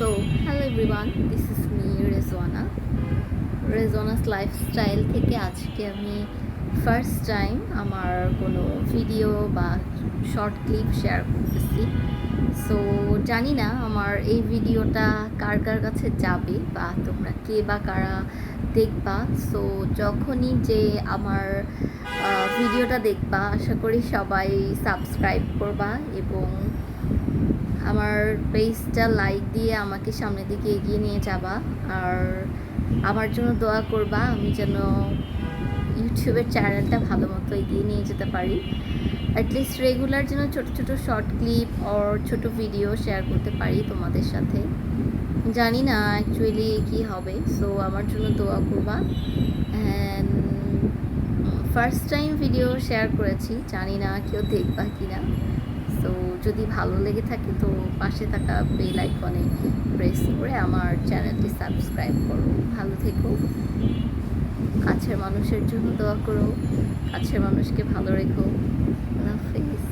So, hello everyone, this is me Rezwana Rezwana's lifestyle থেকে আজকে আমি ফার্স্ট টাইম আমার কোনো ভিডিও বা শর্ট ক্লিপ শেয়ার করতেছি। সো জানি না আমার এই ভিডিওটা কার কার কাছে যাবে বা তোমরা কে বা কারা দেখবা। সো যখনই যে আমার ভিডিওটা দেখবা আশা করি সবাই সাবস্ক্রাইব করবা এবং আমার পেজটা লাইক দিয়ে আমাকে সামনের দিকে এগিয়ে নিয়ে যাবা, আর আমার জন্য দোয়া করবা আমি যেন ইউটিউবের চ্যানেলটা ভালো মতো এগিয়ে নিয়ে যেতে পারি। অ্যাটলিস্ট রেগুলার যেন ছোট ছোট শর্ট ক্লিপ আর ছোট ভিডিও শেয়ার করতে পারি তোমাদের সাথে। জানি না অ্যাকচুয়ালি কি হবে, সো আমার জন্য দোয়া করবা। And first time video share করেছি, জানি না কেউ দেখবা কি না। সো যদি ভালো লেগে থাকে তো পাশে থাকা বেল আইকনে প্রেস করে আমার চ্যানেলটি সাবস্ক্রাইব করো। ভালো থেকো, কাছের মানুষের জন্য দোয়া করো, কাছের মানুষকে ভালো রেখো। আল্লাহ হাফেজ।